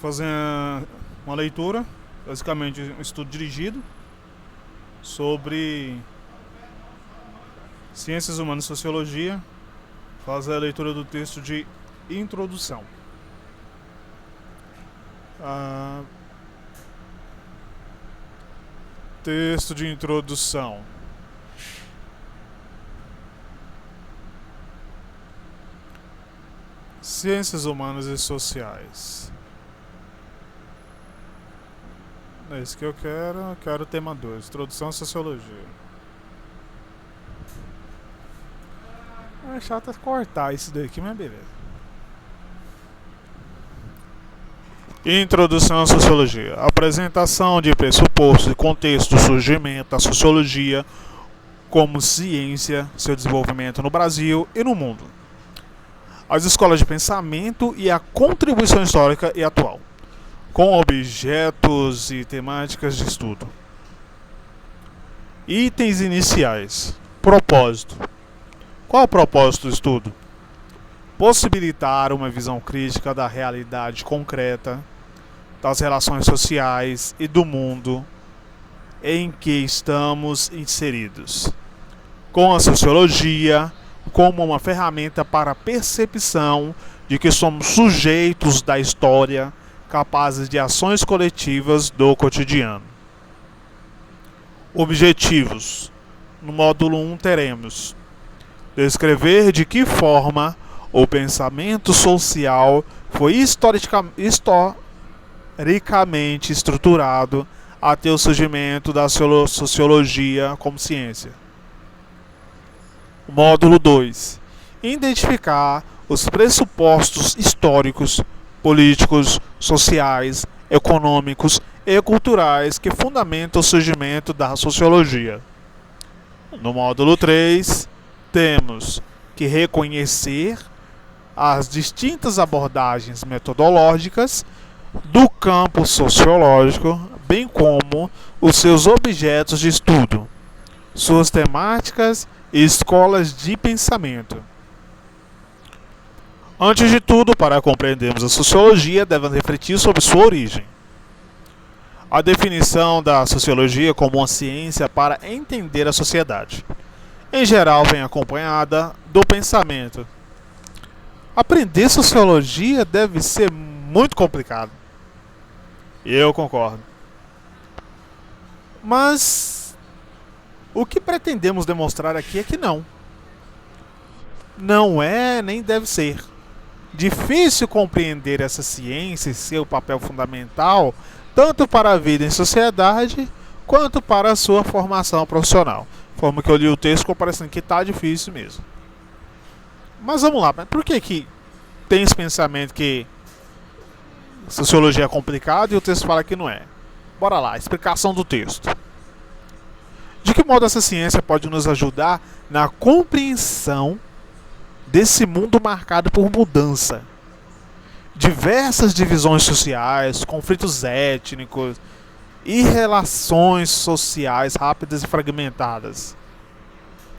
fazer uma leitura, basicamente um estudo dirigido sobre ciências humanas e sociologia, fazer a leitura do texto de introdução. Texto de introdução. Ciências humanas e sociais. É isso que eu quero. Eu quero o tema 2, introdução à sociologia. É chato cortar isso daqui, mas beleza. Introdução à sociologia. Apresentação de pressupostos e contexto do surgimento da sociologia como ciência, seu desenvolvimento no Brasil e no mundo. As escolas de pensamento e a contribuição histórica e atual, com objetos e temáticas de estudo. Itens iniciais. Propósito. Qual é o propósito do estudo? Possibilitar uma visão crítica da realidade concreta, das relações sociais e do mundo em que estamos inseridos, com a sociologia como uma ferramenta para a percepção de que somos sujeitos da história, capazes de ações coletivas do cotidiano. Objetivos. No módulo 1 teremos: descrever de que forma o pensamento social foi historicamente estruturado até o surgimento da sociologia como ciência. Módulo 2. Identificar os pressupostos históricos, políticos, sociais, econômicos e culturais que fundamentam o surgimento da sociologia. No módulo 3, temos que reconhecer as distintas abordagens metodológicas do campo sociológico, bem como os seus objetos de estudo, suas temáticas e escolas de pensamento. Antes de tudo, para compreendermos a sociologia, devemos refletir sobre sua origem. A definição da sociologia como uma ciência para entender a sociedade, em geral, vem acompanhada do pensamento. Aprender sociologia deve ser muito complicado. Eu concordo. Mas o que pretendemos demonstrar aqui é que não. Não é nem deve ser. Difícil compreender essa ciência e seu papel fundamental, tanto para a vida em sociedade, quanto para a sua formação profissional. Forma que eu li o texto, ficou parecendo que tá difícil mesmo. Mas vamos lá, por que tem esse pensamento que sociologia é complicado e o texto fala que não é? Bora lá, explicação do texto. De que modo essa ciência pode nos ajudar na compreensão desse mundo marcado por mudança? Diversas divisões sociais, conflitos étnicos e relações sociais rápidas e fragmentadas.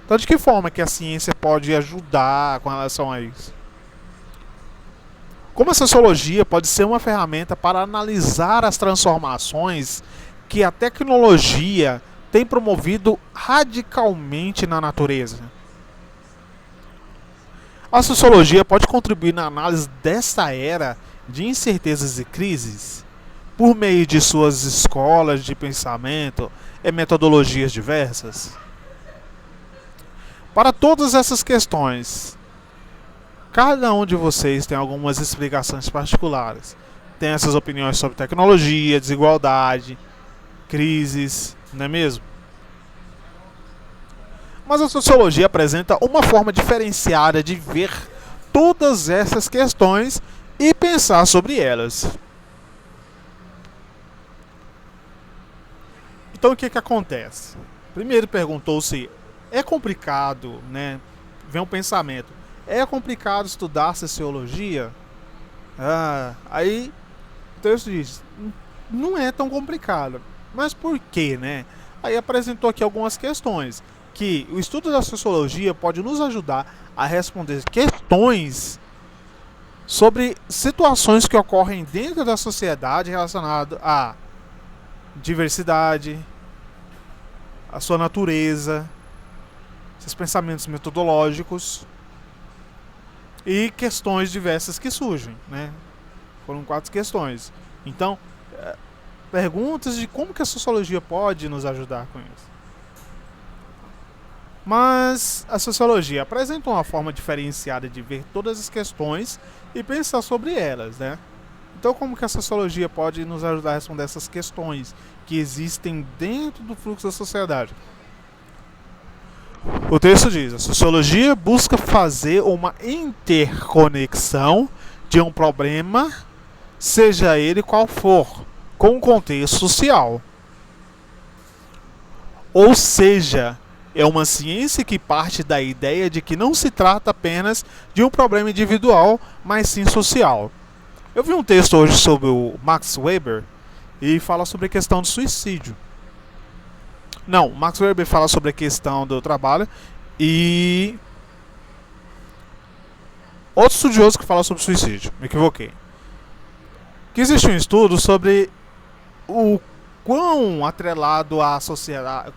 Então, de que forma que a ciência pode ajudar com relação a isso? Como a sociologia pode ser uma ferramenta para analisar as transformações que a tecnologia tem promovido radicalmente na natureza? A sociologia pode contribuir na análise desta era de incertezas e crises por meio de suas escolas de pensamento e metodologias diversas? Para todas essas questões, cada um de vocês tem algumas explicações particulares. Tem essas opiniões sobre tecnologia, desigualdade, crises, não é mesmo? Mas a sociologia apresenta uma forma diferenciada de ver todas essas questões e pensar sobre elas. Então o que acontece? Primeiro perguntou-se: é complicado, né? Vem um pensamento: é complicado estudar sociologia? Aí o texto diz: não é tão complicado. Mas por quê, né? Aí apresentou aqui algumas questões. Que o estudo da sociologia pode nos ajudar a responder questões sobre situações que ocorrem dentro da sociedade relacionado à diversidade, à sua natureza, seus pensamentos metodológicos e questões diversas que surgem, né? Foram 4 questões. Então, perguntas de como que a sociologia pode nos ajudar com isso. Mas a sociologia apresenta uma forma diferenciada de ver todas as questões e pensar sobre elas, né? Então, como que a sociologia pode nos ajudar a responder essas questões que existem dentro do fluxo da sociedade? O texto diz: a sociologia busca fazer uma interconexão de um problema, seja ele qual for, com o contexto social. Ou seja, é uma ciência que parte da ideia de que não se trata apenas de um problema individual, mas sim social. Eu vi um texto hoje sobre o Max Weber e fala sobre a questão do suicídio. Não, Max Weber fala sobre a questão do trabalho e outro estudioso que fala sobre suicídio. Me equivoquei. Que existe um estudo sobre o quão atrelado à sociedade,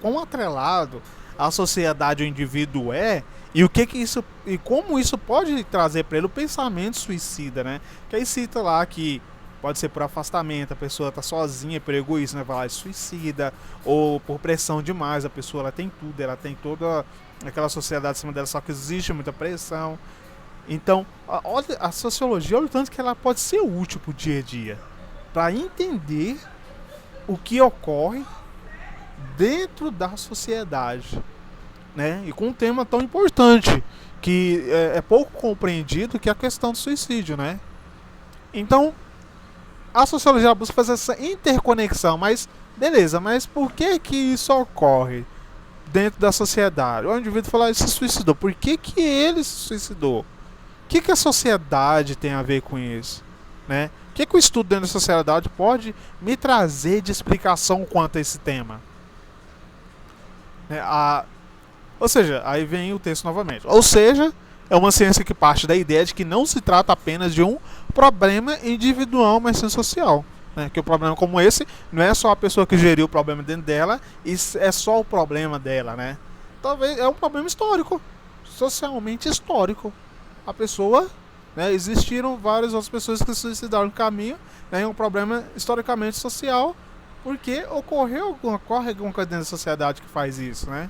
a sociedade o indivíduo é e o que isso e como isso pode trazer para ele o pensamento suicida, né? Que aí cita lá que pode ser por afastamento, a pessoa está sozinha, por egoísmo, né? Vai lá e suicida, ou por pressão demais, a pessoa ela tem tudo, ela tem toda aquela sociedade em cima dela, só que existe muita pressão. Então, olha, a sociologia, olha o tanto que ela pode ser útil para o dia a dia, para entender o que ocorre dentro da sociedade, né? E com um tema tão importante que é pouco compreendido, que é a questão do suicídio, né? Então, a sociologia busca fazer essa interconexão, mas beleza, mas por que que isso ocorre dentro da sociedade? O indivíduo fala, se suicidou, por que que ele se suicidou? O que a sociedade tem a ver com isso, né? O que o estudo dentro da sociedade pode me trazer de explicação quanto a esse tema? Ou seja, aí vem o texto novamente. Ou seja, é uma ciência que parte da ideia de que não se trata apenas de um problema individual, mas sim social. Né? Que o problema como esse não é só a pessoa que geriu o problema dentro dela, e é só o problema dela, né? Talvez é um problema histórico, socialmente histórico. A pessoa, né, existiram várias outras pessoas que se suicidaram no caminho, né, é um problema historicamente social, porque ocorre alguma coisa dentro da sociedade que faz isso, né?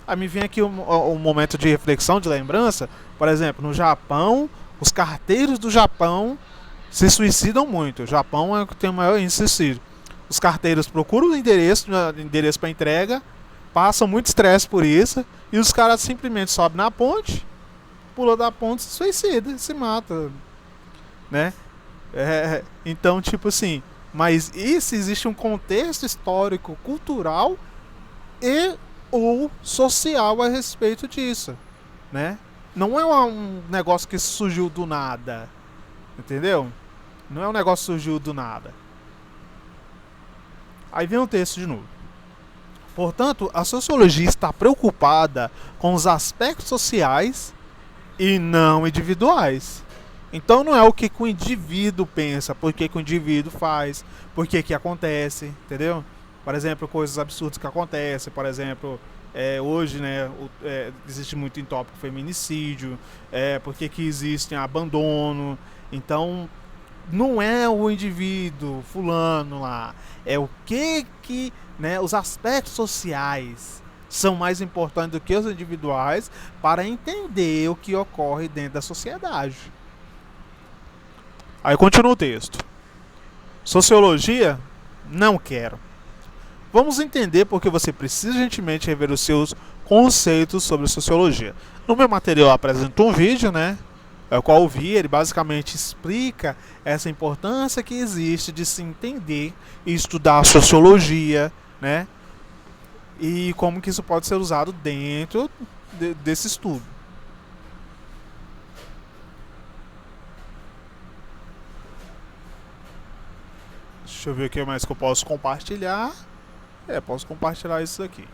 Aí me vem aqui um momento de reflexão, de lembrança. Por exemplo, no Japão, os carteiros do Japão se suicidam muito. O Japão é o que tem o maior índice de suicídio. Os carteiros procuram o endereço para entrega, passam muito estresse por isso, e os caras simplesmente sobem na ponte, pula da ponte, se suicida, se mata, né? Então, tipo assim, mas isso existe um contexto histórico, cultural e ou social a respeito disso, né? Não é um negócio que surgiu do nada, entendeu? Não é um negócio que surgiu do nada. Aí vem o texto de novo. Portanto, a sociologia está preocupada com os aspectos sociais e não individuais. Então não é o que o indivíduo pensa, por que o indivíduo faz, por que acontece, entendeu? Por exemplo, coisas absurdas que acontecem, por exemplo, hoje, né, existe muito em tópico feminicídio, por que existe abandono. Então não é o indivíduo fulano lá, é o que né, os aspectos sociais são mais importantes do que os individuais para entender o que ocorre dentro da sociedade. Aí continua o texto. Sociologia? Não quero. Vamos entender porque você precisa urgentemente rever os seus conceitos sobre sociologia. No meu material eu apresento um vídeo, né? O qual eu vi, ele basicamente explica essa importância que existe de se entender e estudar a sociologia, né? E como que isso pode ser usado dentro desse estudo. Deixa eu ver o que mais que eu posso compartilhar. Posso compartilhar isso aqui.